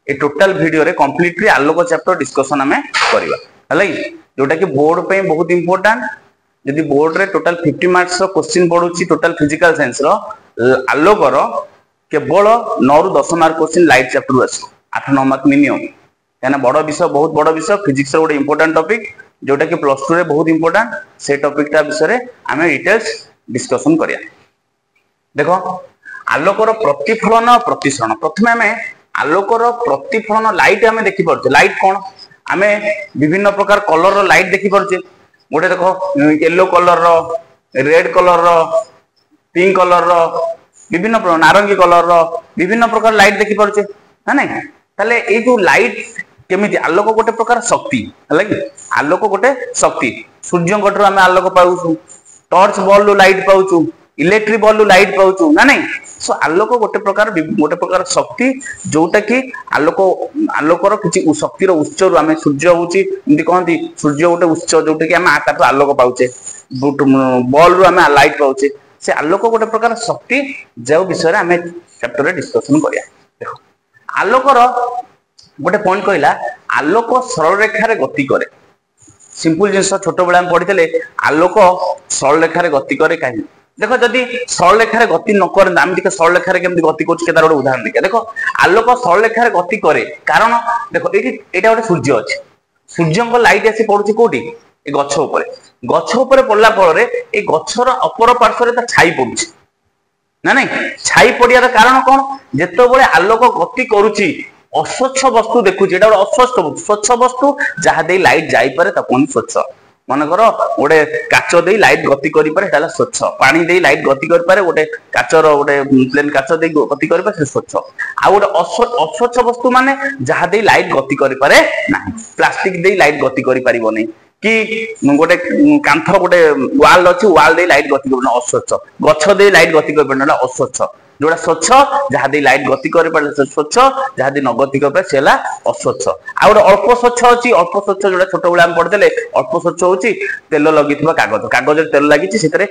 ए total video रे completely आलोक chapter discussion हमें करबा हला जोटा कि बोर्ड पे बहुत इंपोर्टेंट यदि बोर्ड रे टोटल 50 मार्क्स रो क्वेश्चन पडुची टोटल फिजिकल साइंस रो आलोक रो केवल 9 रु 10 मार्क क्वेश्चन लाइट चैप्टर रो आसी 8-9 मार्क मिनिमम याना बड़ विषय बहुत बड़ विषय फिजिक्स रो इंपोर्टेंट टॉपिक जोटा कि प्लस 2 रे बहुत इंपोर्टेंट से टॉपिक ता विषय रे हमें डिटेल्स डिस्कशन करिया देखो आलोकर प्रतिफलन प्रतिसरण प्रथमे हमें आलोकर प्रतिफलन लाइट हमें देखि परछे लाइट कोन हमें विभिन्न प्रकार कलर रो लाइट देखि परछे गोटे देखो येलो कलर रो रेड कलर रो पिंक कलर रो विभिन्न प्रकार नारंगी कलर रो विभिन्न प्रकार लाइट देखि परछे है नै ताले ए जो लाइट केमिति आलोक गोटे प्रकार शक्ति हला कि आलोक गोटे शक्ति सूर्य गठर हमें आलोक पाउछु टॉर्च बॉल लो लाइट पाउछु इलेक्ट्रिक बॉल लो लाइट पाउछु ना नहीं सो आलोक गोटे प्रकार शक्ति जोटा कि आलोकर किछि शक्ति रो उत्स रु हमें सूर्य होउची इंदी कहंती सूर्य गोटे उत्स जोटा कि हम आकाश आलोक पाउचे बॉल रु हमें लाइट पाउचे से आलोक गोटे प्रकार शक्ति जो विषय रे हमें चैप्टर रे डिस्कशन करिया देखो आलोकर गोटे पॉइंट कहला आलोक सरल रेखा रे गति करे सिंपल जिंस छोट बेला हम पढ़ितले आलोक सरल रेखा रे गति करे काहे देखो जदि सरल रेखा रे गति न करे हम दिके सरल रेखा रे केमति गति करछ केदार गोटे उदाहरण दिके देखो आलोक सरल रेखा रे गति करे कारण देखो एटा गोटे सूर्य अछि सूर्य को लाइट आसी पडुची कोठी ए गछ ऊपर पड़ला फल ए गछर अपर पार्श्व रे ता छाई पडुची ना नहीं छाई पड़ियार कारण कोन जेतो बेले आलोक गति करूची अस्वच्छ वस्तु देखुची एटा स्वच्छ वस्तु जहा दे लाइट जाई पारे ता कोन स्वच्छ मन कर गोटे काच दे लाइट गति करि पारे एटा स्वच्छ पानी दे लाइट गति करि पारे गोटे काचर गोटे प्लेन काच दे गति करि पारे स्वच्छ आ गोटे अस्वच्छ वस्तु माने जहा दे लाइट गति करि पारे नाही प्लास्टिक दे लाइट गति करि पारिबो नै कि गोटे कांथ गोटे वाल अछि वाल दे लाइट गति करना अस्वच्छ गछ दे लाइट गति करना अस्वच्छ जोड़ा स्वच्छ जहा दे लाइट गति करे पारे स्वच्छ जहा दे न गति करे पारे सेला अस्वच्छ आ गोटे अल्प स्वच्छ अछि अल्प स्वच्छ जोड़ा छोट बेला हम पढ़देले अल्प स्वच्छ होछि तेल लगिथिबा कागज रे तेल लागिछि सेतरे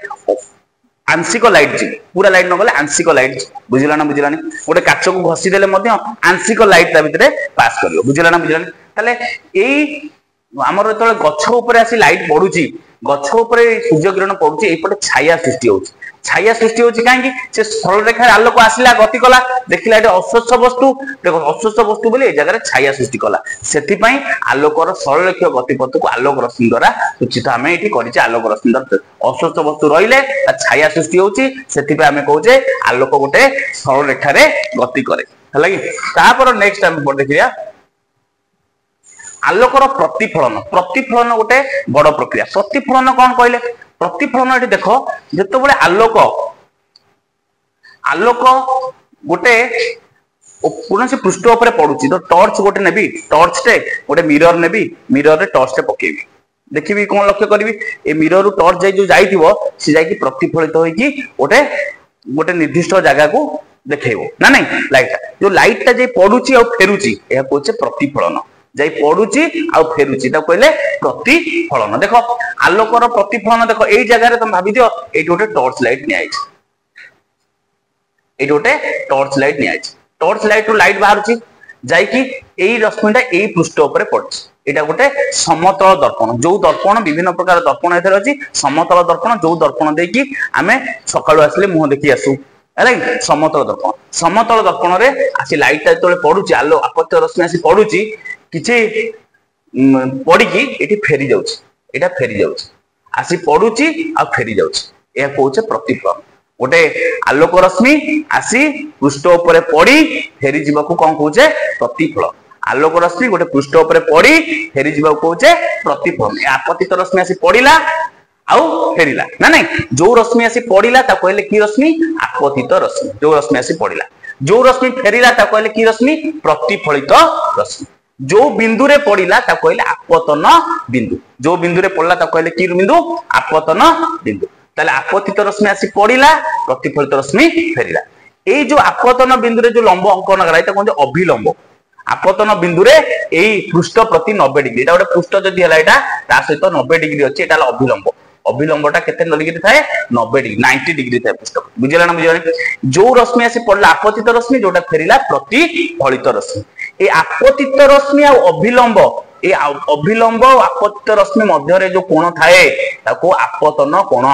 आंशिक लाइट जी पूरा लाइट न गले आंशिक लाइट बुझिला ना गोटे काच को घसी देले मध्ये आंशिक लाइट ता भितरे पास करियो बुझिला ना ताले एई हमर तळे गछ ऊपर आसी लाइट पडुची गछ ऊपर सूर्य किरण पडुची एपटे छाया सृष्टि होची काहे से सरल रेखा आलोक आसिला गति कला देखिला एटा अस्वच्छ वस्तु देखो अस्वच्छ वस्तु बोले ए जगह रे छाया सृष्टि कला सेति पई आलोकर सरल रेखा गतिपथ को आलोक रश्मि द्वारा सूचित हमें एठी करिचे आलोक रश्मि द्वारा अस्वच्छ वस्तु रहिले छाया सृष्टि होची सेति पई हमें कहूचे आलोक गोटे सरल रेखा रे गति करे हला कि तापर नेक्स्ट टाइम पढ देखिया आलोकर प्रतिफलन गोटे बड़ प्रक्रिया प्रतिफलन कौन कहले प्रतिफलन एठी देखो जेतो बळे आलोक गोटे कोनसे पृष्ठ ऊपर पडुची तो टॉर्च गोटे नेबी टॉर्च टे गोटे मिरर नेबी मिरर रे टॉर्च टे पकेबी देखिबी कोन लक्ष्य करबी ए मिरर रु टॉर्च जाई जो जाईथिबो से जाई कि प्रतिफलित होई कि गोटे निर्दिष्ट जगह को देखेबो ना नहीं लाइट ता जे पडुची आ फेरुची एहा कोचे प्रतिफलन जाई पडुची आ फेरुची ता कहले प्रतिफलन देखो आलोकर प्रतिफलन देखो एई जगह रे तुम भाबी दियो एठी गोटे टॉर्च लाइट नि आइछ एठी गोटे टॉर्च लाइट नि आइछ टॉर्च लाइट रु लाइट बाहरची जाई कि एई रश्मिटा एई पृष्ठ ऊपर पडछ एटा गोटे समतल दर्पण जो दर्पण विभिन्न प्रकार दर्पण एथर अछि समतल दर्पण जो दर्पण दे कि हमें सकाळु आसले मुह देखि आसु अरे समतल दर्पण रे आसी लाइट ता तळे पडुची आलो आपत्य रश्मि आसी पडुची किछि पड़ी की एठी फेरी जाउछ एटा फेरी जाउछ आसी पडुची आ फेरी जाउछ ए कहउछ प्रतिफलन गोटे आलोक रश्मि आसी पृष्ठ ऊपर पड़ी फेरी जीवा को कोन कहउछ प्रतिफलन आलोक रश्मि गोटे पृष्ठ ऊपर पड़ी फेरी जीवा को कहउछ प्रतिफलन ए आपतित रश्मि आसी पड़िला आउ फेरिला ना नहीं जो रश्मि आसी पड़िला ता कहले की रश्मि आपतित रश्मि जो रश्मि आसी पड़िला जो रश्मि फेरिला ता कहले की रश्मि प्रतिफलित रश्मि जो बिंदु रे पड़िला ता कहले आपतन बिंदु जो बिंदु रे पड़ला ता कहले की बिंदु आपतन बिंदु ताले आपतित रश्मि आसी पड़िला प्रतिफलित रश्मि फेरिला ए जो आपतन बिंदु रे जो लंब अंकन कराय ता कहते अभिलंब आपतन बिंदु रे एई पृष्ठ प्रति 90 डिग्री एटा गोटे पृष्ठ जदी हला एटा ता सहित 90 डिग्री अछि एटा अभिलंब अभिलंबटा केते डिग्री थाए 90 डिग्री 90 डिग्री थाए पृष्ठ बुझिला ना बुझिला जो रश्मि आसी पड़ला आपतित रश्मि जोटा फेरिला प्रतिफलित रश्मि ए आपतित रश्मि आ अभिलंब ए अभिलंब और आपतित रश्मि मध्य जो कोण थाए ताको आपतन कोण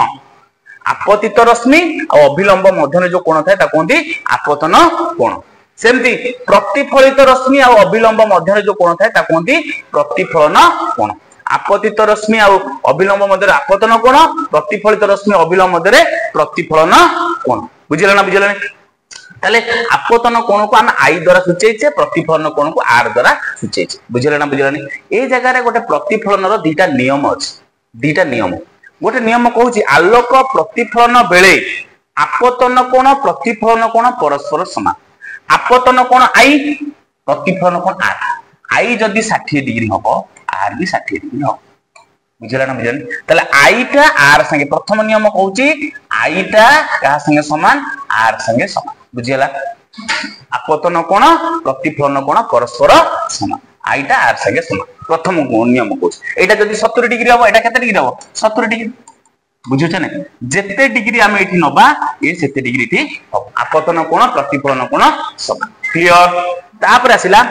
आपतित रश्मि और अभिलंब मध्य जो कोण थाए ताको कहते आपतन कोण सेमती प्रतिफलित रश्मि और अभिलंब मध्य जो कोण थाए ताको कहते प्रतिफलन कोण आपतित रश्मि और अभिलंब मध्य आपतन कोण प्रतिफलित रश्मि अभिलंब मध्य प्रतिफलन कोण बुझिला ना बुझिला ताले आपतन कोण को हम आई द्वारा सूचैछे प्रतिफलन कोण को आर द्वारा सूचैछे बुझिला ना बुझिला ए जगह रे गोटे प्रतिफलन रो दीटा नियम अछि दीटा नियम गोटे नियम कहूची आलोक प्रतिफलन बेले आपतन कोण प्रतिफलन कोण परस्पर समान आपतन कोण आई प्रतिफलन कोण आर आई जदी 60 डिग्री हबो आर भी 60 डिग्री हबो बुझिला ना बुझिला ताले आई टा आर संगे प्रथम नियम कहूची आई टा का संगे समान आर संगे समान बुझिला आपतन कोण प्रतिफलन कोण परस्पर समान आईटा आर संगे समान प्रथम नियम कहूची एटा जदी 70 डिग्री हबो एटा केते डिग्री हबो 70 डिग्री बुझुछ ना जेते डिग्री हम एठी नबा ए सेते डिग्री थी हबो आपतन कोण प्रतिफलन कोण समान क्लियर तापर आसिला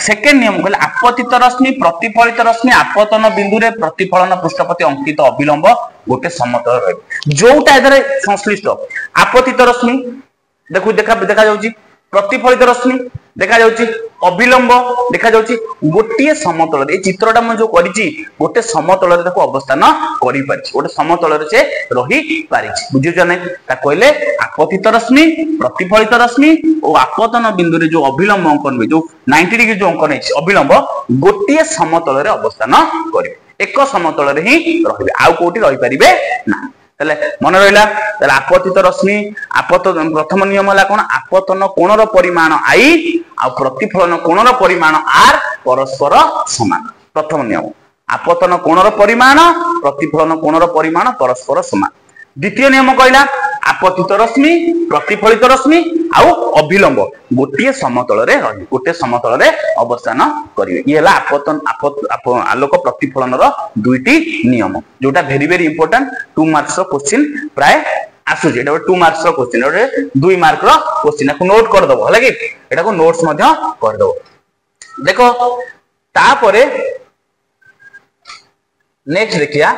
सेकेंड नियम कहले आपतित रश्मि प्रतिफलित रश्मि आपतन बिंदु रे प्रतिफलन पृष्ठपति अंकित अभिलंब गोटे समतल रहबे जोटा एदरे संश्लिष्ट आपतित रश्मि देखो देखा जाउची प्रतिफलित रश्मि देखा जाउची अभिलंब देखा जाउची गोटे समतल रे चित्रटा म जो करिची गोटे समतल रे ताको अवस्थान करि पारिछि गोटे समतल रे से रही पारिछि बुझियो नै ता कहले आपतित रश्मि प्रतिफलित रश्मि और आपतन बिंदु रे जो अभिलंब अंकन में जो 90 डिग्री जो अंकन है अभिलंब गोटे समतल रे अवस्थान करिवे एक समतल रे ही रहिबे आ कोठी रहि परिबे ना तले मन रहिला तले आपतित रश्मि आपतन प्रथम नियम हला कोन आपतन कोणर परिमाण आई आ प्रतिफलन कोणर परिमाण आर परस्पर समान प्रथम नियम आपतन कोणर परिमाण प्रतिफलन कोणर परिमाण परस्पर समान द्वितीय नियम कहला आपतित रश्मि प्रतिफलित रश्मि आ अभिलंब गोटे समतल रे रही गोटे समतल रे अवस्थान करिवे ई हला आपतन आलोक प्रतिफलन रो दुईटी नियम जोटा वेरी वेरी इंपोर्टेंट 2 मार्क्स रो क्वेश्चन प्राय आसु जे 2 मार्क्स रो क्वेश्चन ओरे 2 मार्क रो क्वेश्चन को नोट कर दबो हला कि एटा को नोट्स मध्य कर दबो देखो तापरे नेक्स्ट देखिया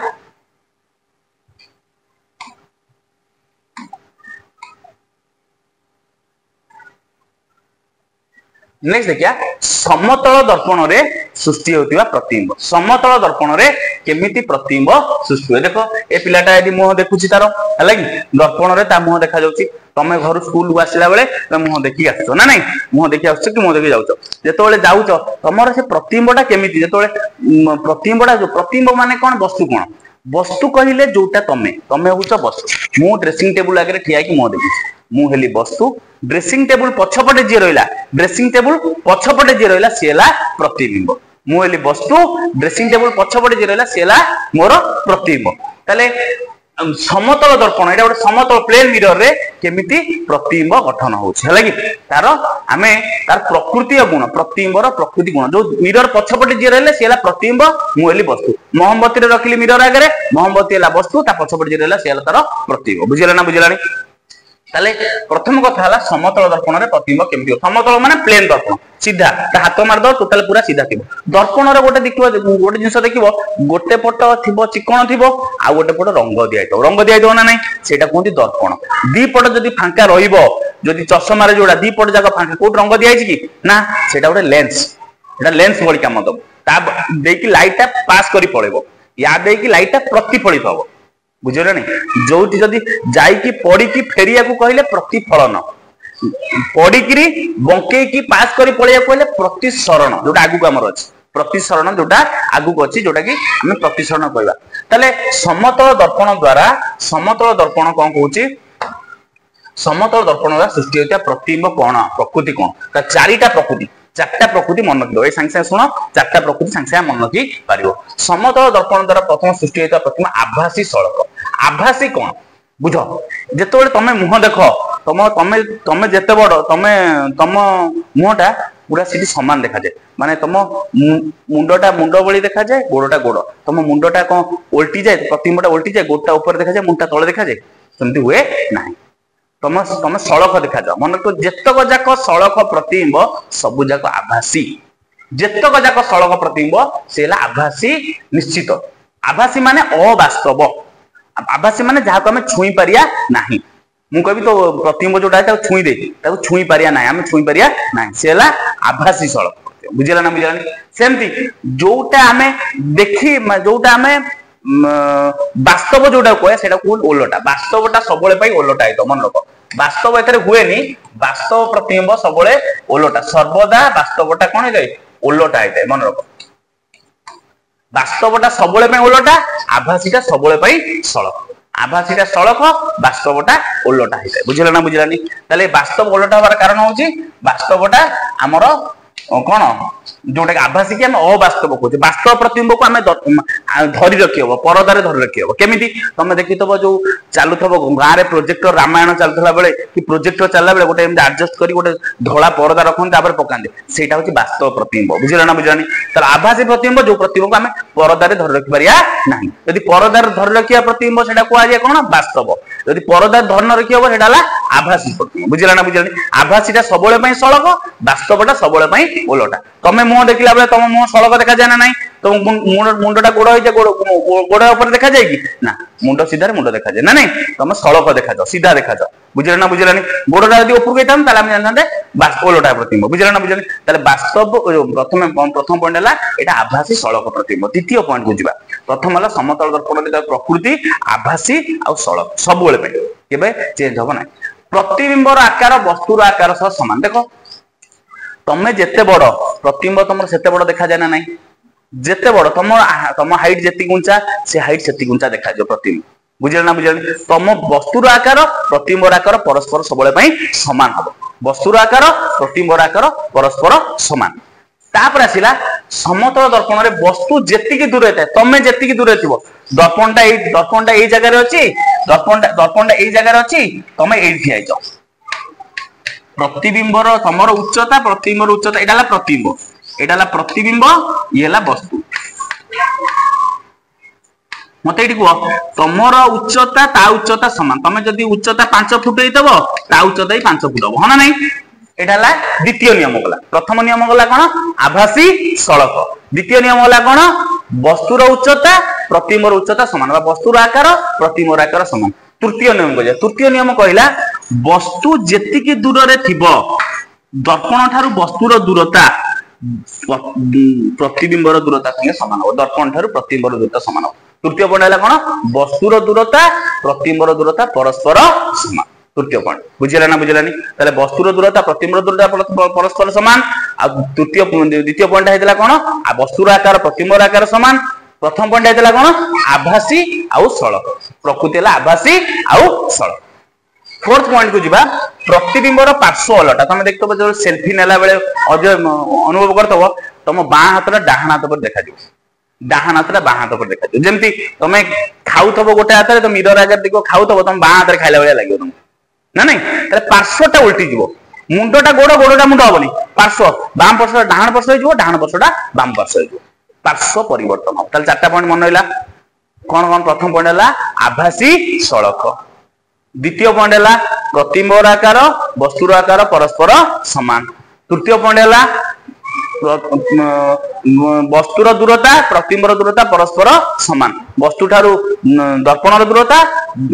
नेक्स्ट देखिया समतल दर्पण रे सृष्टि होतिबा प्रतिबिंब समतल दर्पण रे केमिति प्रतिबिंब सृष्टि होय देखो ए पिलाटा यदि मुह देखुची तारो हला कि दर्पण रे ता मुह देखा जाउची तमे घर स्कूल आसिला बेले तमे मुह देखि आछो ना नहीं मुह देखि आछो कि मुह देखि जाउछो जेतोले जाउछो तमर से प्रतिबिंबटा केमिति जेतोले प्रतिबिंबटा जो प्रतिबिंब माने कोन वस्तु कहिले जोटा तमे होउछो वस्तु मु ड्रेसिंग टेबल आगे ठिया कि मुह देखि मु हेली वस्तु ड्रेसिंग टेबल पछपटे जे रहिला ड्रेसिंग टेबल पछपटे जे रहिला सेला प्रतिबिंब मु हेली वस्तु ड्रेसिंग टेबल पछपटे जे रहिला सेला मोर प्रतिबिंब ताले समतल दर्पण एटा गोटे समतल प्लेन मिरर रे केमिति प्रतिबिंब गठन होउछ हला कि तार आमे तार प्रकृति गुण प्रतिबिंबर प्रकृति गुण जो मिरर पछपटे जे रहले सेला प्रतिबिंब मु हेली वस्तु मोमबत्ती रे रखिली मिरर आगे मोमबत्ती हला वस्तु ता पछपटे जे रहला सेला तार प्रतिबिंब बुझिला ना बुझिलानी ताले प्रथम कथा हला समतल दर्पण रे प्रतिबिंब केमिति समतल माने प्लेन दर्पण सीधा ता हाथ मार दो टोटल पूरा सीधा थिबो दर्पण रे गोटे देखिबो गोटे जिंस देखिबो गोटे पट थिबो चिकण थिबो आ गोटे पट रंग दिया ना नहीं सेटा कोंती दर्पण दी पट जदी फांका रहिबो जदी चश्मा रे जोडा दी पट जाका फांका कोट रंग दिया कि ना सेटा गोटे लेंस एटा लेंस बडी काम दबो ता देकी लाइट पास करी पळेबो या देकी लाइट प्रतिफलित होबो बुझिले नहीं जोटी जदी जाई की पड़ी की फेरिया को कहले प्रतिफलन पड़ी की बंके की पास करी पळिया कहले प्रतिसरण जोटा आगु हमर अछि प्रतिसरण जोटा आगु को अछि जोटा की हम प्रतिसरण कहबा तले समतल दर्पण द्वारा समतल दर्पण कोन कहूची समतल दर्पण द्वारा सृष्टि होता प्रतिबिंब कोन प्रकृति कोन ता चारिटा प्रकृति मन रखिदो ए संख्या सुनो चारटा प्रकृति संख्या मन रखि पारिबो समतल दर्पण द्वारा प्रथम सृष्टि होता प्रतिबिंब आभासी सड़क आभासी कोन बुझ जेतोले तमे मुह देखो तमे जेते बड़ तम मुहटा पूरा सीधी समान देखा जाए माने तम मुंडटा मुंड बळी देखा जाए गोड़टा गोड़ तम मुंडटा कोन उल्टी जाए प्रतिबिंबटा उल्टी जाए गोड़टा ऊपर देखा जाए मुंडटा तळे देखा जाए सेमति हुए नाही तुम तुम सड़क देखा जाओ मन को जेतक जाक सड़क प्रतिबिंब सबु जाक आभासी जेतक जाक सड़क प्रतिबिंब से आभासी निश्चित आभासी माने अवास्तव आभासी माने जहाँ को आम छुई पारिया नहीं मु कहि तो प्रतिबिंब जोटा छुई दे छुई पारिया ना आम छुई पारिया ना से आभासी सड़क बुझला ना बुझला सेमती जोटा आम देखी जोटा आम वास्तव जोटा कहे से ओलटा वास्तवटा सब ओलटा है मन रख वास्तव ए हुए वास्तव प्रतिबिंब सब ओलटा सर्वदा वास्तवटा कौन है ओलटा है मन रख वास्तवटा सब ओलटा आभासीटा सब सड़क आभासीटा सड़क वास्तवटा ओलटा है बुझला ना बुझलानी ताले वास्तव ओलटा हमार कारण हूँ वास्तवटा आमर कौन जोटा आभासी की अवास्तव कहे वास्तव प्रतिबिंब को आम धरी रखी हम परदार धरी रखी हम केमी तुम देखी जो चलु गाँव में प्रोजेक्टर रामायण चलता बेले कि प्रोजेक्टर चलला बेले गोटे आडजस्ट कर गोटे धला परदा रखते पकाते से वास्तव प्रतिबिंब बुझला ना बुझलानी तो आभासी प्रतिबिंब जो प्रतिबिंब को आम परदार धरी रखी पारिया ना यदि परदार धरी रखा प्रतिबिंब से कहुए कौन वास्तव यदि परदार धरी न रखी हम से आभासी प्रतिबिंब बुझला ना बुझलानी आभासीटा सब सड़क वास्तवटा सब ओलटा तमें मुह देखला बेले तुम मुह सड़क देखा जाए ना नहीं तुम मुंडा गोड़ हो गोड़ देखा जाए कि ना मुंड सीधा मुंड देखा जाए ना नहीं तुम सड़क देखा जाओ सीधा देखा जाओ बुझला ना बुझलानी गोड़ा यदि ऊपर गई जानते ओलटा प्रतिबिंब बुझला ना बुझलानी वास्तव प्रथम पॉइंट है यहाँ आभासी सड़क प्रतिबिंब द्वितीय पॉइंट को जावा प्रथम है समतल दर्पण प्रकृति आभासी आ सड़क सब के चेंज हम ना प्रतिबिंबर आकार वस्तुर आकार सह सामान देख तमें जिते बड़ प्रतिबिंब तुम से बड़ देखा जाए ना नहीं जिते बड़ तुम तुम हाइट जी उंचा से हाइट से उंचा देखा जाए प्रतिबिंब बुझे ना बुझे तुम वस्तुर आकार प्रतिबिंबर आकार परस्पर सब सामान हम वस्तुर आकार प्रतिबिंबर आकार परस्पर सामान तापर आसला समतल दर्पण में वस्तु जेतिकी दूर था तमें जेतिकी दूर थी दर्पणटा यही जगह अच्छी दर्पणटा यही जगह अच्छी तमें ये ठिया प्रतिबिंबर तमर उच्चता प्रतिबिंबर उच्चता एटा प्रतिबिंब ये वस्तु मत ये कह तमर उच्चता ता उच्चता सामान तमें जदि उच्चता 5 फुट हो ता उच्चता ही 5 फुट हम हाँ ना नहीं एटा द्वितीय नियम गला प्रथम नियम गला कौन आभासी सड़क द्वितीय नियम गला कौन वस्तुर उच्चता प्रतिबिंबर उच्चता सामान वस्तुर आकार प्रतिबिंबर आकार सामान तृतीय नियम कह तृतीय नियम कहला वस्तु जेतिकी दूर रे थिबो दर्पण ठारू वस्तुर दूरता प्रतिबिंबर दूरता संगे समान हो दर्पण ठारू प्रतिबिंबर दूरता समान हो तृतीय पॉइंट है कौन वस्तुर दूरता प्रतिबिंबर दूरता परस्पर समान तृतीय पॉइंट बुझेला ना बुझेलानी ताले वस्तुर दूरता प्रतिबिंबर दूरता परस्पर समान आ द्वितीय पॉइंट है कौन वस्तुर आकार प्रतिबिंबर आकार समान प्रथम पॉइंट है कौन आभासी आउ सड़क प्रकृति है आभासी आउ सड़क फोर्थ पॉइंट को जीवा प्रतिबिंबर पार्श्व ओलटा तुम देख जो सेल्फी नेला बेले अनुभव करथबो तुम बाँ हाथ डाहाण हाथ पर देखा डाहाण हाथ बाँ हाथ पर देखा जमती तुम खाऊथबो गोटे हाथ तो मिरर आगे देख खाऊथबो तुम बाँ हाथ खाइला बेले लगे तुमको ना नहीं पार्श्वटा उल्टी जीव मुंडटा गोड़ गोड़टा मुंड हेनी पार्श्व बाम पार्श्व डाहाण पार्श्व हो डाहाण पार्श्वटा बाम पार्श्व हो पार्श्व परिवर्तन हम ताले 4टा पॉइंट मन रहा कौन कौन प्रथम पॉइंट है आभासी सड़क द्वितीय पॉइंट है प्रतिबिंबर आकार वस्तुर आकार परस्पर समान तृतीय पॉइंट है वस्तुर दूरता प्रतिबिंबर दूरता परस्पर समान वस्तु ठारू दर्पणर दूरता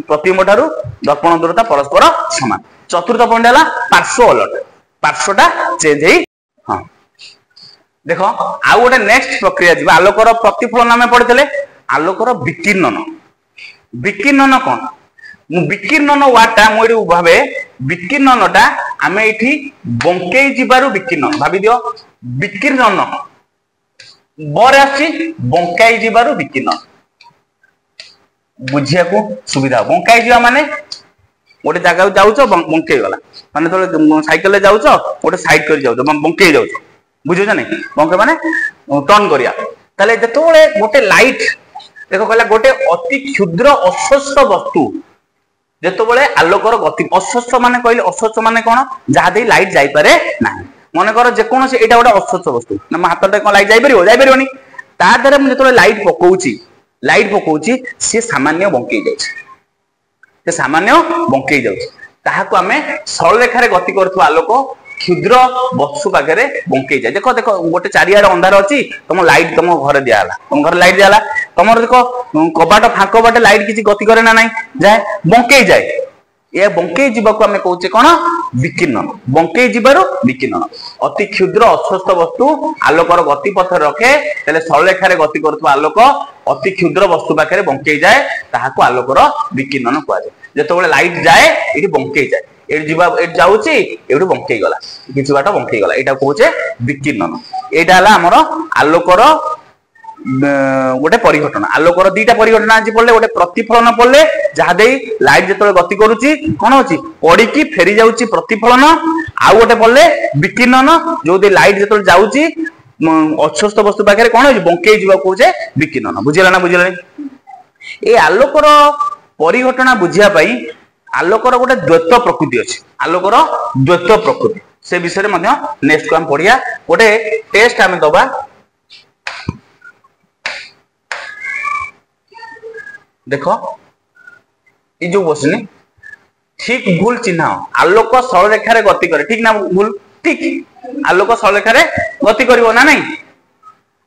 प्रतिबिंब ठारू दर्पण दूरता परस्पर समान चतुर्थ पॉइंट है पार्श्व ओलट पार्श्वटा चेंज है हाँ देख आउ गोटे नेक्स्ट प्रक्रिया जी आलोकर प्रतिफलन आम पढ़ी आलोकर विकिरणन विकिरणन कौन विकिरणन वार्डटा मुझे भावे विकिरणनटा आम ये बंकई जीवार विकिरण भावी दियो विकिरण बर बंकाई जीवार विकिरण बुझिया को सुविधा बंकाई जीवा माने गोटे जगह जाऊच बंकई गला माने तो साइकेल जाऊच गोटे साइड कर जाऊच बंकई जाऊच बुझे नहीं बंके माने टर्न करिया ताले जेतोले गोटे लाइट देखो कहला गोटे अति क्षुद्र अस्वस्थ वस्तु जेतोले आलोकर गति अस्वस्थ माने कहले अस्वस्थ माने कोन जहा दे लाइट जाई पारे नाही मन कर जे कोन से एटा गोटे अस्वस्थ वस्तु ना हाथटे कोन लाइट जाई परिबोनी ता दरे हम जेतोले लाइट पकोउची से सामान्य बंकई जाउछ से सामान्य बंकई जाउछ ताहाको आमे सरल रेखा रे गति करथु आलोक क्षुद्र वस्तु पाखे बंकई जाए। देख देख गोटे चारिआड अंधार अच्छी तुम लाइट तुम घर दियाला तुम घर लाइट दियाला तुम देख कबाट फाक बाटे लाइट किसी गति करे ना नहीं जाए बंकई जाए ये बंकई जीवाक आम कहे कौन विकिरण बंकई जीवार विकिरण अति क्षुद्र अस्वस्थ वस्तु आलोकर गति पथ रखे सरल रेखा गति करुवा आलोक अति क्षुद्र वस्तु पाखे बंकई जाए ताहाको आलोकर विकिरण कहुए। जिते लाइट जाए ये बंकई जाए ये जाऊँगी ये बंकई गला किसी बाट बंकई गला यहाँ कहे विकिरण यहाँ आमर आलोकर गोटे परिघटन आलोकर दीटा परिघटन आज पड़े गोटे प्रतिफलन पड़े जहाँ दे लाइट जो गति करुच्ची कौन अच्छी पड़ी फेरी जाऊँगी प्रतिफलन आउ गोटे पड़े विकिरण जो लाइट जो जाऊँगी अस्वस्थ वस्तु पाखे कौन हो बंकई जा कहे विकिरण बुझेगा ना बुझे ये आलोकर परिघटना बुझापी आलोकर गोटे द्वैत प्रकृति अच्छी आलोकर द्वैत प्रकृति से विषय में नेक्स्ट को हम पढ़िया गोटे टेस्ट आम दबा देख ये जो बसनी ठीक भूल चिन्ह आलोक सरल रेखा गति करे ठीक ना भूल ठीक आलोक सरल रेखा गति करिवो ना नहीं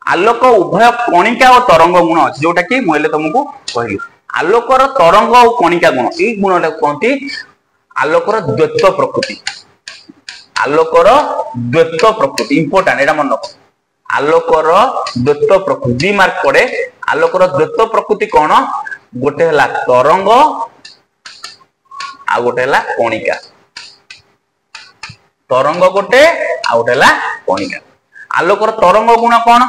आलोक उभय कणिका और तरंग गुण अच्छे जोटा कि मुझे तुमको कहली आलोकर तरंग और कणिका गुण ये गुण कहती आलोकर द्वैत प्रकृति आलोकर द्वैत प्रकृति इंपोर्टेंट एटा मन रख आलोकर द्वैत प्रकृति दी मार्क पड़े आलोकर द्वैत प्रकृति कौन गोटे है तरंग आ गोटे है कणिका तरंग गोटे आ गोटे है कणिका आलोकर तरंग गुण कौन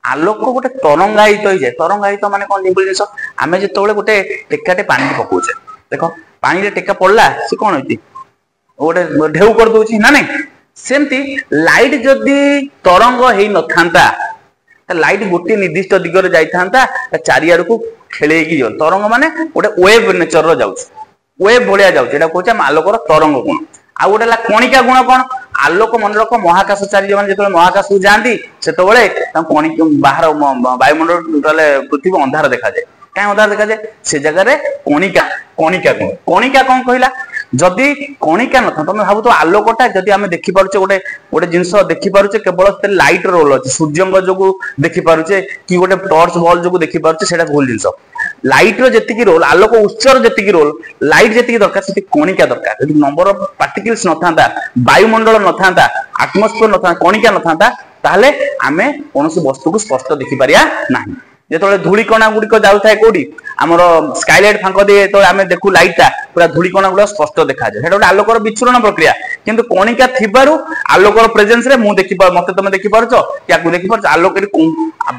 आलोक गोटे तरंगायित हो जाए तरंगायित माने कौन सिंपल जिन आम जो गोटे टेकाटे पानी पकाउचे देख पानी टेका पड़ला सी कौन होती गोटे ढेउ कर दूची ना नहीं सेमती लाइट जदि तरंग हो न था लाइट गोटे निर्दिष्ट दिगरे जाइथा चारिआड़ को खेल तरंग माने गोटे वेब नेचर रो जाउछ वेब भलिया जाउछ एटा कहछ आलोकर तरंग गुण आ गोटे कणिका गुण कौन आलोक मन रख महाकाशचारी मैंने जो महाकाश को जाती से बाहर वायुमंडल टोटाल पृथ्वी अंधार देखा जाए कहीं अंधार देखा जाए से जगह कणिका कणिका गुण कणिका कौन कहला जदि कणिका न था तुम भाव तो आलोकटा जदि आम देखिपे गोटे गोटे जिनस देखिपे केवल लाइट रोल अच्छे सूर्य जो देखिपे कि गोटे टर्च बल्ब जो देखिपे से भूल जिन लाइट जी रोल आलोक उत्सर जी रोल लाइट जी दरकार से कणिका दरकार जब नंबर ऑफ पार्टिकल्स न था वायुमंडल न था आटमोस्फियर न था कणिका न था ताहले आमे कौन वस्तु को स्पष्ट देखिपारिया ना जो धूलिकणा गुड़िक जाए कौटी आमर स्काईलाइट फांक दिए तो आम देखू लाइटा पूरा धूलिकणा गुड़ा स्पष्ट देखा जाए गोटे आलोकर विचूरण प्रक्रिया किंतु कणिका थिबारु आलोकर प्रेजेंस रे मु देखि मत तुम देखि पारछ या देखि पारछ आलोक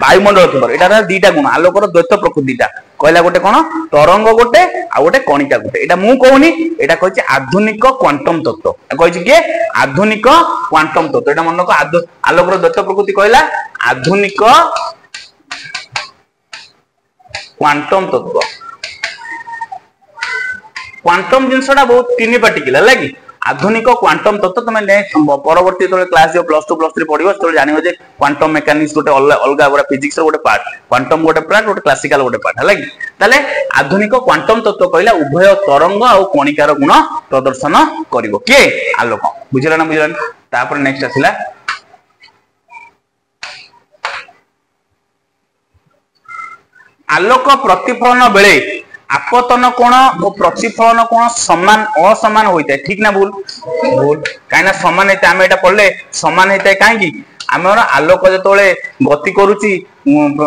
वायुमंडल थिबार एटा दीटा गुण आलोकर द्वैत प्रकृति दीटा कहला गोटे कौन तरंग गोटे आ गोटे कणिका गोटे एटा मु कहूनी एटा कहछि आधुनिक क्वांटम तत्व कहछि के आधुनिक क्वांटम तत्व एटा मन को आलोकर द्वैत प्रकृति कहला आधुनिक क्वांटम तत्व क्वांटम जिनसटा बहुत तीन पार्टिकल है कि आधुनिक क्वांटम तत्व तुम परवर्ती जो क्लास जो +2 +3 पढ़ो तो जानिबो जे क्वांटम मेकानिक्स गोटे अलग गोटे फिजिक्स गोटे पार्ट क्वांटम गोटे पार्ट गोटे क्लासिकल गोटे पार्ट है कि ताले आधुनिक क्वांटम तत्व कहला उभय तरंग और कणिकार गुण प्रदर्शन करिवो के आलोक बुझला ना बुझला तापर नेक्स्ट आसिला आलोक प्रतिफलन बेले आपतन कोण और प्रतिफलन कोण समान असमान होता है ठीक ना भूल भूल कहीं समान होता है आम एटा पढ़ले समान होता है कहीं आमर आलोक जो गति करुच्ची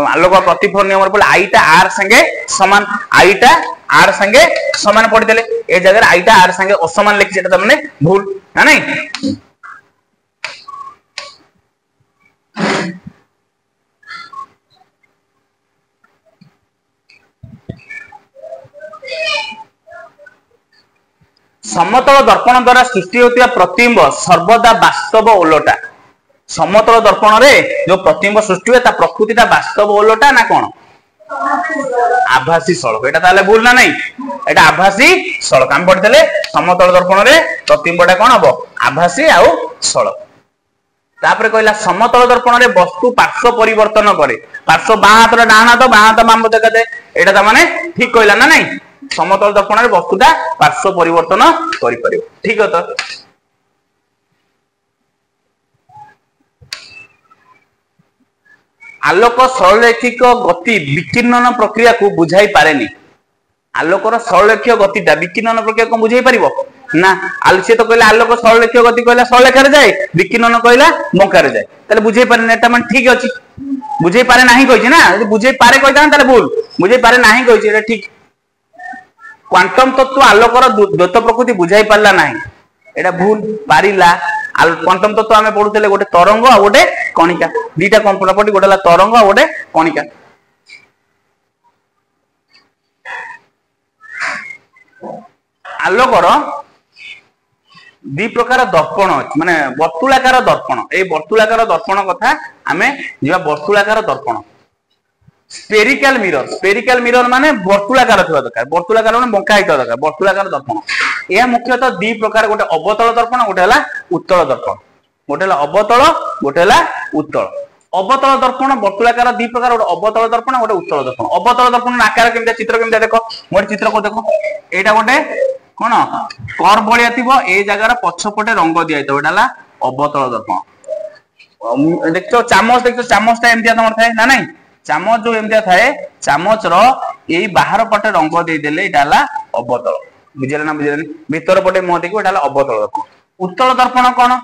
आलोक प्रतिफलन नियम पड़े आईटा आर संगे समान आईटा आर संगे समान पढ़ी ए जगह आईटा आर संगे असमान लिखी मैंने भूल ना नहीं समतल दर्पण द्वारा सृष्टि होता प्रतिबिंब सर्वदा वास्तव ओलटा समतल दर्पण रे जो प्रतिबिंब सृष्टि हुए प्रकृति वास्तव ओलटा ना कौन आभासी सड़क एटा ताले भूल ना नहीं एटा आभासी सड़क हम पढ़िले समतल दर्पण रे प्रतिबिंबटा कौन हबो आभासी आउ सड़क तापर कहला समतल दर्पण रे वस्तु पार्श्व परिवर्तन करे पार्श्व बां हाथ डाहां हाथ बां हाथ बाम देखा जाए एटा त माने ठीक कहला ना नहीं समतल दर्पण रे वस्तुटा पार्श्व परिवर्तन करि परिबो ठीक है। तो आलोक सरलरैखिक गति विकिरण प्रक्रिया को बुझाई पारेनी। आलोकर सरलरैखिक गतिटा विकिरण प्रक्रिया को बुझाई पारिबो ना। से तो कहले आलोक सरलरैखिक गति कहला सरलरेखा जाए, विकिरण कहला बंकार जाए, ताले बुझाई पारे एटा मन ठीक अछि। बुझाई पारे नाही कहिछि ना, यदि बुझाई पारे कहितान ताले भूल, बुझाई पारे नाही कहिछि एटा ठीक। क्वांटम तत्व आलोकर द्वैत प्रकृति बुझाई पारला नाही एटा भूल। पारिला क्वांटम तत्व आमे पढुतले गोटे तरंग आ गोटे कणिका, दीटा कम प्रॉपर्टी, गोटे ला तरंग आ गोटे कणिका। आलोकर दी प्रकार दर्पण अछि, माने वर्तुलाकार दर्पण। ए वर्तुलाकार दर्पण कथा आमे जिवा वर्तुलाकार दर्पण। स्पेरिकल मिरर, स्पेरिकल मिरर माने वर्तुलाकार थिबा दरकार, वर्तुलाकार माने बंका हितबा दरकार, वर्तुलाकार दर्पण। या मुख्यतः दी प्रकार, गोटे अवतल दर्पण, गोटे हला उत्तल दर्पण। गोटे हला अवतल, गोटे हला उत्तल। अवतल दर्पण वर्तुलाकार दी प्रकार, गोटे अवतल दर्पण, गोटे उत्तल दर्पण। अवतल दर्पण आकार केमता, चित्र केमता देखो, मोर चित्र को देखो, एटा गोटे कोन कर्व बळिया थिबो, ए जगार पछपटे रंग दिया हितो, एटा हला अवतल दर्पण। देखो चामच, देखो चामचटा एमतिया तमर थाए ना नहीं, चामच जो एमतिया थाए, चामच रो एई बाहर पटे रंग दे देले एटा हला अवतल। बुझिले ना, बुझिले भीतर पटे मुह देखो, एटा हला अवतल दर्पण। उत्तल दर्पण कोन,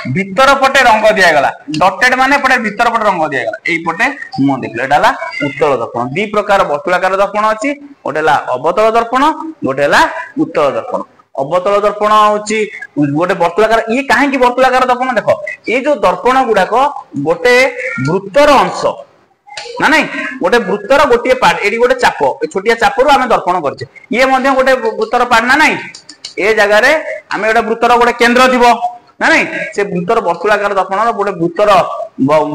भीतर पटे रंग दिया गला, डॉटेड माने पटे भीतर पटे रंग दिया गला, एई पटे मुह देखले एटा हला उत्तल दर्पण। दी प्रकार वर्तुलाकार दर्पण अछि, गोटे हला अवतल दर्पण, गोटे हला उत्तल दर्पण। अवतल दर्पण होची गोटे वर्तुलाकार। ये काहे कि वर्तुलाकार दर्पण देखो, ये जो दर्पण गुडाक गोटे वृत्तर अंश ना नहीं, गोटे वृत्तर गोटे पार्ट, एडी गोटे चाप, ए छोटिया चापरु आमे दर्पण करछे, ये मध्ये गोटे वृत्तर पार्ट ना नहीं। ए जगह रे आमे गोटे वृत्तर गोटे केंद्र दिबो ना नहीं, से वृत्तर वर्तुलाकार दर्पण गोटे वृत्तर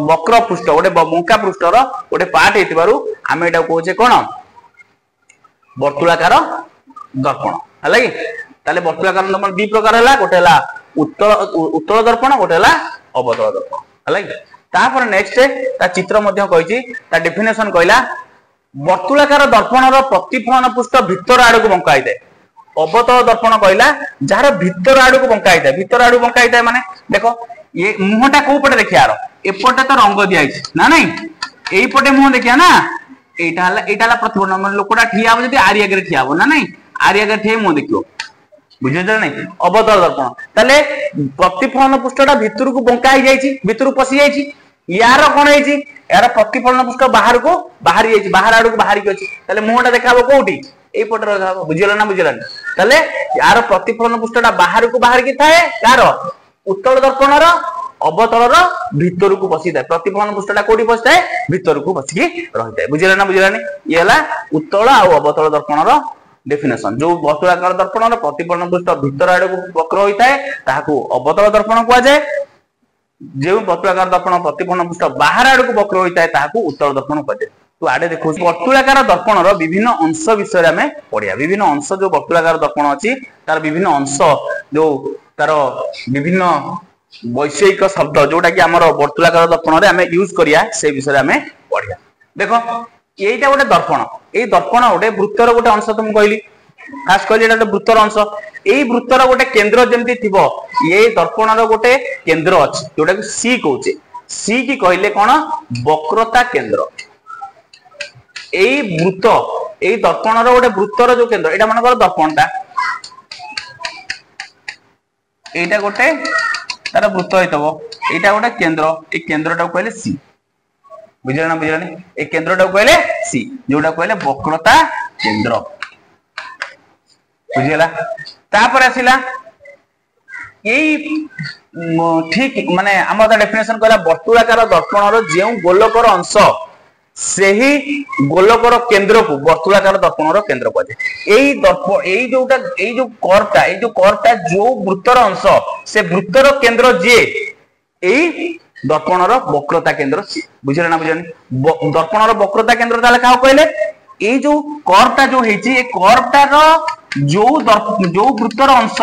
वक्र पृष्ठ, गोटे बंका पृष्ठर गोटे पार्ट हेतिबारु आमे एटा कहूचे कोन वर्तुलाकार दर्पण हला कि। ताले वर्तुलाकार दर्पण दी प्रकार हला, गोटे हला उत्तल दर्पण, गोटे हला अवतल दर्पण हला कि। तापर नेक्स्ट ता चित्र मध्ये कहिछि, ता डेफिनेशन कहला वर्तुलाकार दर्पणर प्रतिफलन पृष्ठ भीतर आडକୁ बंका हिते। अवतल दर्पण कहला जार भीतर आडକୁ बंका हिते, भीतर आडକୁ बंका हिते माने देखो ये मुहटा को पटे देखियार, एपटे तो रंग दिया हिछ ना नहीं, एई पटे मुह देखिया ना, एटा हला प्रतिफलन, माने लोकटा ठिया हो जदी आरी आगे ठिया हो ना नहीं, आरी आगे ठिया मुह देखियो, बुझे नहीं। अवतल दर्पण ताले प्रतिफलन पृष्ठटा भीतर को बंका hi जाईछि, भीतर पसी जाईछि। यार कोन हेछि, यार प्रतिफलन पृष्ठ बाहर को बाहर जाईछि, बाहर आडू बाहर की अछि, ताले मुहटा देखाबो कोउठी, एई पटे देखाबो। बुझिला ना, बुझिला ताले यार प्रतिफलन पृष्ठटा बाहर को बाहर की थाए, यार उत्तल दर्पणर अवतलर भीतर को पसी थाए, प्रतिफलन पृष्ठटा कोठी पसी थाए, भीतर को पसी रहि थाए। बुझिला ना, बुझिला नहीं। ये हला उत्तल आ अवतल दर्पणर डेफिनेशन। जो वर्तुलाकार दर्पणर प्रतिफलन पृष्ठ भीतर आडକୁ वक्र होई थाए ताहाकू अवतल दर्पण कुआ जाय, जे वर्तुलाकार दर्पण प्रतिफलन पृष्ठ बाहर आडକୁ वक्र होई थाए ताहाकू उत्तल दर्पण कुआ जाय। तो आडे देखो वर्तुलाकार दर्पणर विभिन्न अंश विषय आमे पढिया। विभिन्न अंश जो वर्तुलाकार दर्पण अछि तार विभिन्न अंश, जो तार विभिन्न वैषयिक शब्द जोटा कि हमर वर्तुलाकार दर्पण रे आमे यूज करिया, से विषय आमे पढिया। देखो एटा गोटे दर्पण, ए दर्पण गोटे वृत्तर गोटे अंश, तुम कहली खास कहली एटा वृत्तर अंश। एई वृत्तर गोटे केंद्र जेमति थिबो, ए दर्पणर गोटे केंद्र अछि जोटा कि सी कहउचे। सी की कहले कोन, वक्रता केंद्र। एई वृत्त, एई दर्पणर गोटे वृत्तर जो केंद्र, एटा मन कर दर्पणटा, एटा गोटे तार वृत्त हेतबो, एटा गोटे केंद्र, ए केंद्रटा कहले सी। बुझिला ना, बुझिला नहीं। ए केंद्रटा कहले सी, जोटा कहले वक्रता केंद्र। बुझिला। तापर आसिला एई ठीक माने हमर डेफिनेशन कहला वर्तुलाकार दर्पणर जेउ गोलकर अंश, सेही गोलकर केंद्र को वर्तुलाकार दर्पणर केंद्र कहजे। एई दर्पण, एई जोटा, एई जो कर्वटा, एई जो कर्वटा जो वृत्तर अंश, से वृत्तर केंद्र जे एई दर्पणर वक्रता केंद्र सी। बुझिला ना, बुझिला नहीं। दर्पणर वक्रता केंद्र ताले का कहले, ए जो कर्वटा जो हेछि, ए कर्वटार जो वृत्तर अंश,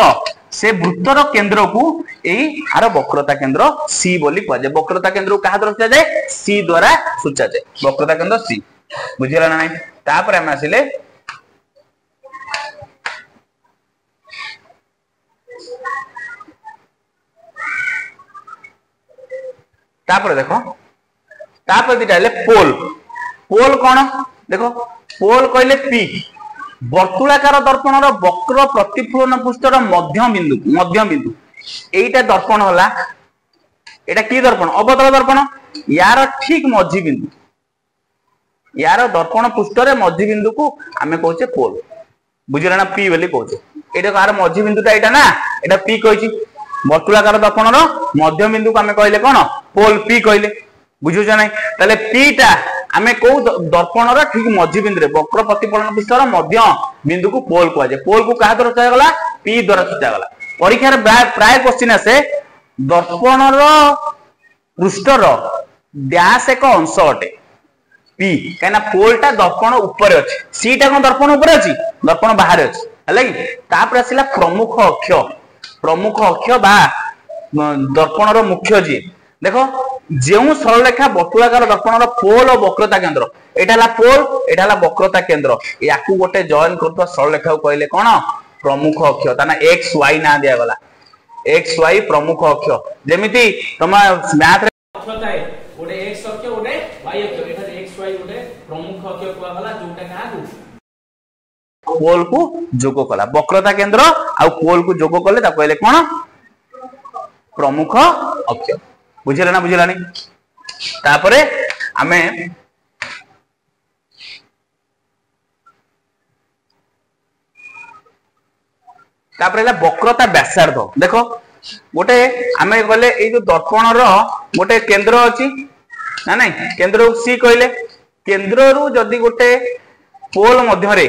से वृत्तर केंद्र को एई आर वक्रता केंद्र सी बोली कह जाय। वक्रता केंद्र को कहा द्वारा सूचा जाय, सी द्वारा सूचा जाय, वक्रता केंद्र सी। बुझिला ना नहीं। तापर हम आसिले तापर देखो तापर दिटा हेले पोल पोल कौन देखो पोल कहले पी वर्तुलाकार दर्पण वक्र प्रतिफलन पृष्ठर मध्य बिंदु एटा दर्पण होला एटा की दर्पण अवतल दर्पण यार ठीक मझी बिंदु यार दर्पण पृष्ठरे मझी बिंदु को आमे कहचे पोल बुझिला ना पी बोली कहचे एटा कार मझी बिंदुटा एटा ना एटा पी कहची वर्तुलाकार दर्पण मध्य बिंदु को आमे कहले कोन पोल पी कहले बुझुछ नै तले पीटा आमे को दर्पण ठीक मझी बिंदु रे वक्र प्रतिफलन पृष्ठर मध्य बिंदु को पोल कहजे पोल को कहा द्वारा सूचा गला पी द्वारा सूचा गला परीक्षा रे प्राय क्वेश्चन आसे दर्पण पृष्ठर डैश एक अंश अटे पी कहना पोलटा दर्पण ऊपर अछि सीटा कोन दर्पण ऊपर अछि दर्पण बाहर अछि हला कि तापर आसिला प्रमुख अक्ष बा दर्पण रो मुख्य जी देखो जेउ सरलरेखा वर्तुलाकार दर्पण रो पोल और वक्रता केंद्र एटा ला पोल एटा ला वक्रता केंद्र याकू गोटे जॉइन करतो सरलरेखा को कहले कोन प्रमुख अक्ष ताना एक्स वाई ना दिया गला एक्स वाई प्रमुख अक्ष जेमिति तमा मैथ रे अक्ष थाए गोटे एक्स अक्ष गोटे वाई अक्ष एटा एक्स वाई गोटे प्रमुख अक्ष कुआ गला जोटा का पोल को जोग कला वक्रता केंद्र आ पोल को जोग कले ता कहले कोन प्रमुख अक्ष बुझिला ना बुझिला नहीं तापरे आमे तापरे ला वक्रता व्यासार्ध देखो गोटे आमे कहले ए जो दर्पण रो गोटे केंद्र अछि ना नहीं केंद्र सी कहले केंद्र रु जदी गोटे पोल मध्य रे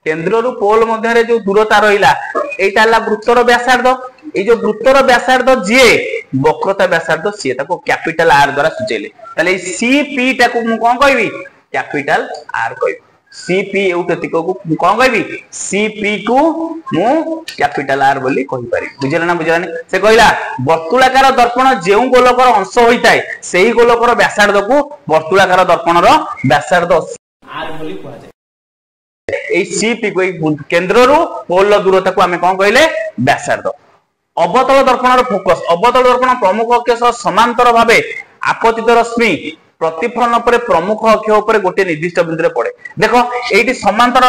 केंद्र रु पोल मध्य रे जो दूरता रहिला एटा ला वृत्तर व्यासार्ध ए जो वृत्तर व्यासार्ध जे वक्रता व्यासार्ध सी ताको कैपिटल आर द्वारा सूचेले तले सी पी टाको मु कोन कहबी कैपिटल आर कहबी सी पी एउटतिक को कोन कहबी सी पी को मु कैपिटल आर बोली कहि पारि बुझिला ना बुझिला नहीं से कहला वर्तुलाकार दर्पण जेउ गोलकर अंश होइताय सेही गोलकर व्यासार्ध को वर्तुलाकार दर्पण रो व्यासार्ध आर बोली कहै ए सी पी को केंद्र रो पोल दूरता को हमें कोन कहले व्यासार्ध अवतल दर्पण फोकस अवतल दर्पण प्रमुख अक्ष सह समांतर भावे आपतित रश्मि प्रतिफलन पर प्रमुख अक्ष ऊपर गोटे निर्दिष्ट बिंदु रे पड़े देखो एठी समांतर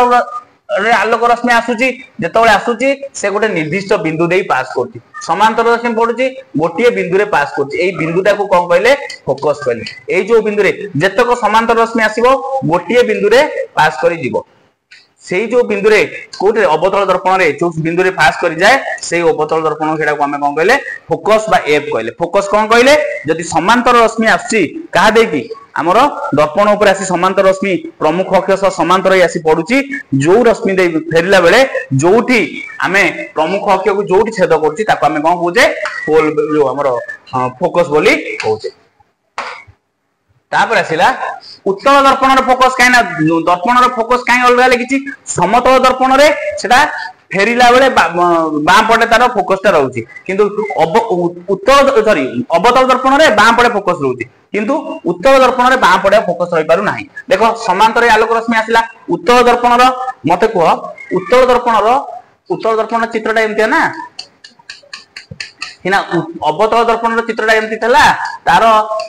रे आलोक रश्मि आसुची जेतबेले आसुची से गोटे निर्दिष्ट बिंदु देई पास करची समांतर रश्मि पड़ुची गोटे बिंदु रे पास करची एई बिंदुटा को कोन कहले फोकस कहले एई जो बिंदु रे जेतक समांतर रश्मि आसीबो गोटे बिंदु रे पास करी जीवो सेही जो बिंदु रे कोटे अवतल दर्पण रे जो बिंदु रे पास करी जाए सेही अवतल दर्पण सेटा को हमें कोन कहले फोकस बा एफ कहले फोकस कोन कहले जदि समांतर रश्मि आसी कहा दे कि हमर दर्पण ऊपर आसी समांतर रश्मि प्रमुख अक्ष सह समांतर ही आसी पडुची जो रश्मि दे फेरिला बेले जोठी हमें प्रमुख अक्ष को जोठी छेद करची ताको हमें कोन कहूजे पोल जो हमर फोकस बोली कहूजे तापर आसिला उत्तल दर्पण रे फोकस काई ना दर्पण रे फोकस काई अलगा लेकिछि समतल दर्पण रे सेटा फेरिला बेले बां पटे तार फोकस ता रहउछि किंतु उत्तल सॉरी अवतल दर्पण रे बां पटे फोकस रहउछि किंतु उत्तल दर्पण रे बां पटे फोकस रहि पारु नाही देखो समांतर आलोक रश्मि आसिला उत्तल दर्पण रो मते कह उत्तल दर्पण चित्रटा एमतिया ना हिना अवतल दर्पण चित्रटा एमति थला तार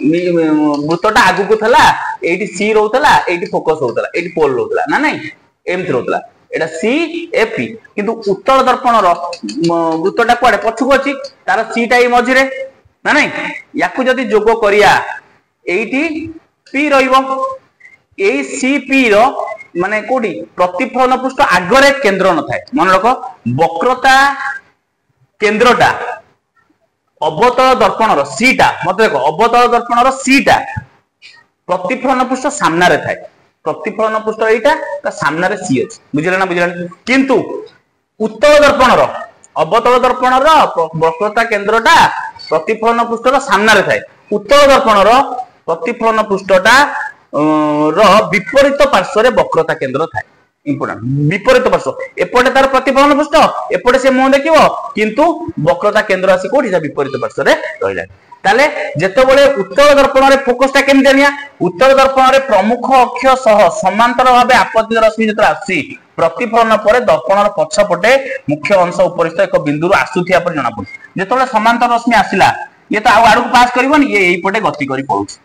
वृत्तटा आगु को थला एठी सी रहउतला एठी फोकस होतला एठी पोल रहउतला ना नहीं एमति रहउतला एटा सी ए पी किंतु उत्तल दर्पण रो वृत्तटा कोडे पछुको अछि तार सी टा ए मझी रे ना नहीं याकू जदी जोग करिया एठी पी रहिबो ए सी पी रो माने कोडी प्रतिफलन पृष्ठ आगरे केंद्र न थाए मन रखो वक्रता केंद्रटा अवतल दर्पण रो सीटा मत देखो अवतल दर्पण रो सीटा प्रतिफलन पृष्ठ सामना रे थाए प्रतिफलन पृष्ठ एटा ता सामना रे सी अछि बुझिला ना बुझिला किंतु उत्तल दर्पण रो अवतल दर्पण रो वक्रता केंद्रटा प्रतिफलन पृष्ठ रो सामना रे थाए उत्तल दर्पण रो प्रतिफलन पृष्ठटा रो विपरीत पार्श्व रे वक्रता केंद्र थाए इंपोर्टेंट विपरीत पार्श्व एपटे तार प्रतिफलन पृष्ठ एपटे से मुंह देखिबो किंतु वक्रता केंद्र आसी कोठी जा विपरीत पार्श्व रे रहिला ताले जेतेबेले उत्तल दर्पण रे फोकसटा केम जानिया उत्तल दर्पण रे प्रमुख अक्ष सह समांतर भाबे आपतित रश्मि जेतरा आसी प्रतिफलन पर दर्पण रो पछपटे मुख्य अंश उपरिस्थ एक बिंदु आसुथिया पर जणा पड़ जेतेबेले समांतर रश्मि आसिला ये तो आउ आड़ू पास करबनी ये एई पटे गति करी पळुची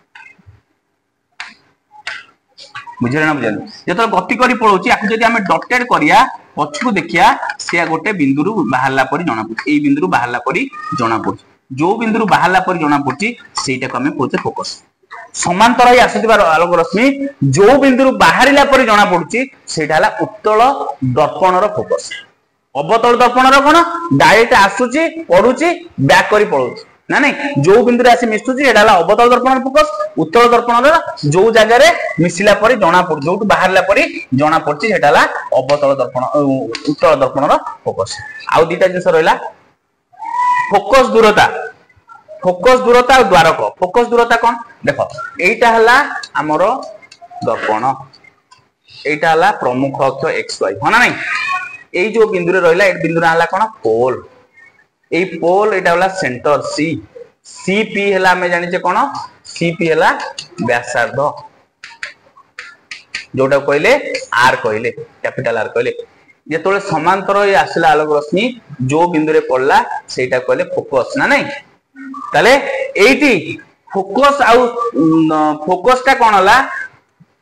बुझले ना बुझले जेतो गति करी पळुची आकु जदी हमें डॉटेड करिया पछकु देखिया से गोटे बिंदुरु बाहरला परी जणा पड़ुची एई बिंदुरु बाहरला परी जणा पड़ुची जो बिंदुरु बाहरला परी जणा पड़ुची सेटा को हमें कहते फोकस समांतर ही आसुथिबार आलोक रश्मि जो बिंदुरु बाहरिला परी जणा पड़ुची सेटा हला उत्तल दर्पणर फोकस अवतल दर्पणर कोन डायरेक्ट आसुची पडुची बैक करी पळुची ना नहीं जो बिंदु रे आसी मिसुची एडा हला अवतल दर्पणर फोकस उत्तल दर्पणर जो जगह रे मिसिला परी जणा पड़ जोटु बाहरला परी जणा पड़ची सेटा हला अवतल दर्पण उत्तल दर्पणर फोकस आउ दीटा जिंस रहला फोकस दूरता और द्वारक फोकस दूरता कौन देखो एटा हला हमर दर्पण एटा हला प्रमुख अक्ष एक्स वाई हो ना नहीं ए जो बिंदु रे रहला ए बिंदु हला कोन पोल ए पोल एटा हला सेंटर सी सीपी हला हमें जानि जे कोन सीपी हला व्यासार्ध जोटा कहले आर कहले कैपिटल आर कहले जेतोले समांतर ये आसला आलोक रश्मि जो बिंदु रे पड़ला सेटा कहले फोकस ना नहीं ताले एटी फोकस आउ फोकस ता कोन हला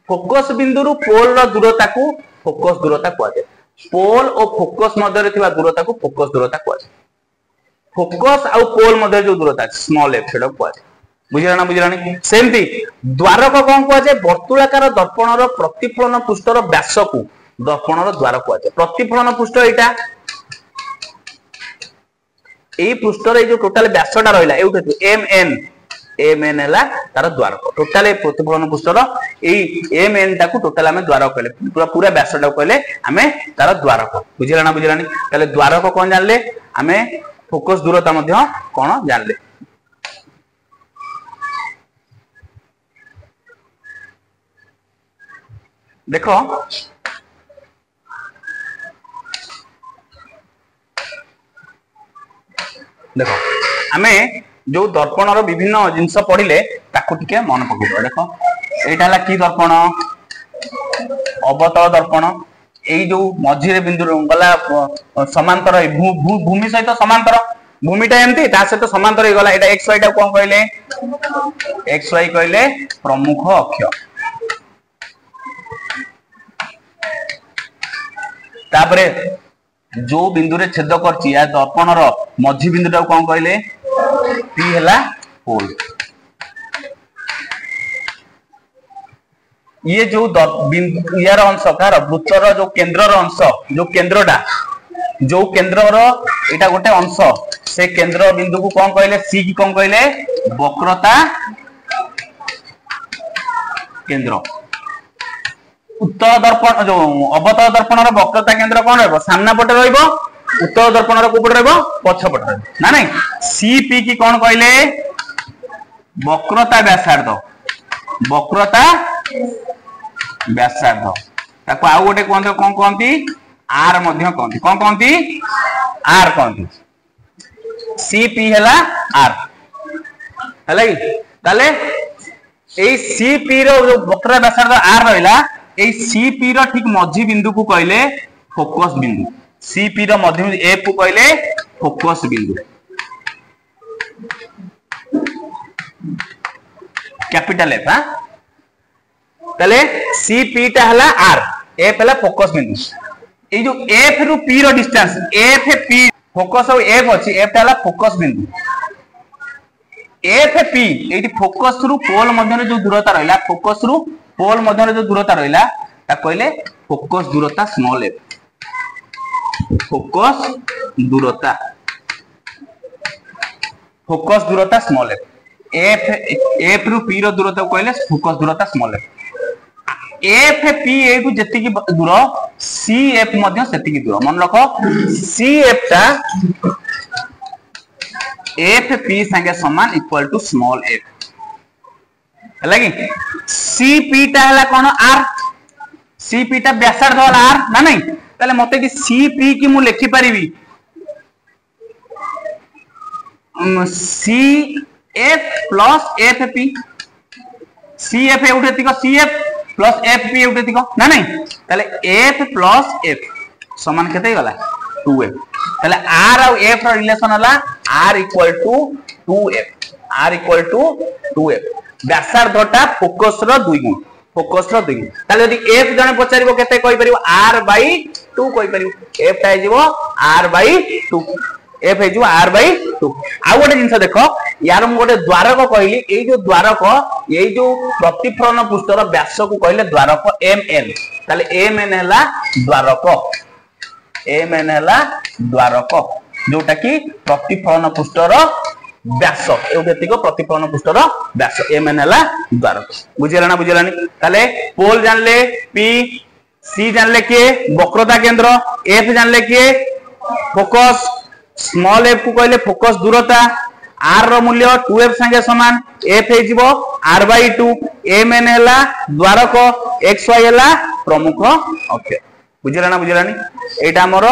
फोकस बिंदु रु पोल रो दूरता को फोकस दूरता कहै पोल और फोकस मध्य रे थिबा दूरता को फोकस दूरता कहै फोकस आउ पोल मध्य जो दूरता स्मॉल एफ सेटा कहै बुझिराना बुझिरानी सेमती द्वारक कोन कहै वर्तुलाकार दर्पणर प्रतिफलन पृष्ठर व्यास को दर्पणर द्वार कहै प्रतिफलन पृष्ठ एटा ए पृष्ठ रे जो टोटल व्यासटा रहला एउटे एम एन हला तार द्वारक टोटल प्रतिफलन पृष्ठर ए एम एन टा को टोटल हमें द्वारक कहले पूरा व्यासटा कहले हमें तार द्वारक बुझिराना बुझिरानी ताले द्वारक कोन जानले हमें फोकस दूरता मध्य कोन जानले देखो देखो हमें जो दर्पण रो विभिन्न जिंस पढ़िले ताकू टिके मन पकड़ देखो एटा हला की दर्पण अवतल दर्पण एई जो मझी रे बिंदु गला समांतर भूमि सहित समांतर भूमिटा एमती ता सहित समांतर हे गला एटा एक्स वाई टा कोन कहले एक्स वाई कहले प्रमुख अक्ष तापरे जो बिंदु रे छेद करछि या दर्पण रो मझी बिंदु टा कोन कहले पी हला पोल ये जो बिंदु यार अंश कार वृत्तर जो केंद्र रो अंश जो केंद्रटा जो केंद्र रो एटा गोटे अंश से केंद्र बिंदु को कोन कहले सी की कोन कहले वक्रता केंद्र उत्तर दर्पण जो अवतल दर्पण रो वक्रता केंद्र कोन रहबो सामना पटे रहबो उत्तर दर्पण रो कोपटे रहबो पछ पटे रहबो ना नहीं सीपी की कोन कहले वक्रता व्यासार्ध ताको आउ गोटे कोन कहंती आर मध्य कहंती कोन कहंती आर कहंती सीपी हला आर हला ताले ए सीपी रो जो वक्रता व्यासार्ध आर रहला ए सीपी रो ठीक मझी बिंदु को कहले फोकस बिंदु सीपी रो मध्य बिंदु ए को कहले फोकस बिंदु कैपिटल एफ हां तले सीपी टा हला आर एफ हला फोकस बिंदु ए जो एफ रु पी रो डिस्टेंस एफ पी फोकस और एफ अछि एफ टा हला फोकस बिंदु एफ पी एटी फोकस रु पोल मध्य जो दूरता रहला फोकस रु पोल मध्य जो दूरता रहला ता कहले फोकस दूरता स्मॉल एफ फोकस दूरता स्मॉल एफ एफ रु पी रो दूरता कहले फोकस दूरता स्मॉल एफ पी ए को जति की दूर सी एफ मध्य सेति की दूर मन रखो सी एफ ता एफ पी संगे समान इक्वल टू स्मॉल एफ हला कि सी पी ता हला कोन आर सी पी ता व्यासार्ध वाला आर ना नहीं ताले मते कि सी पी की मु लिखि परिबी c f plus f p c f उठे तिको c f plus f p उठे तिको ना नहीं ताले एफ प्लस एफ समान केते गला 2f ताले आर और एफ रो रिलेशन हला r equal to 2f r equal to 2f व्यासार्धटा फोकस रो 2 गुण ताले यदि f जने पचारिबो केते कहि परिबो r/2 कहि परिबो f टा हेजिबो r/2 f हेजिबो r/2 आ गोटे जिंस देखो यार हम गोटे द्वारक कहली एई जो द्वारक एई जो प्रतिफलन पृष्ठर व्यास को कहले द्वारक mn ताले mn हला द्वारक जोटा कि प्रतिफलन पृष्ठर व्यास एतिक प्रतिफलन पृष्ठर व्यास mn हला द्वारक बुझिला ना बुझिलानी ताले पोल जानले p c जानले के वक्रता केंद्र f जानले के फोकस स्मॉल f को कहले फोकस दूरता r रो मूल्य 2f संगे समान f हे जिवो r/2 mn हला द्वारक xy हला प्रमुख अक्ष बुझिला ना बुझिलानी एटा हमरो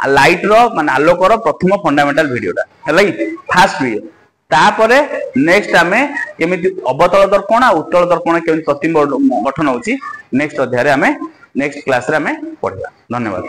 लाइट रो माने आलोक रो प्रथम फंडामेंटल वीडियोटा हला फर्स्ट वीडियो तापरे नेक्स्ट हमें केमिति अवतल दर्पण आ उत्तल दर्पण केमिति प्रतिबिंब गठन होची नेक्स्ट अध्याय रे हमें नेक्स्ट क्लास रे हमें पढिबा धन्यवाद।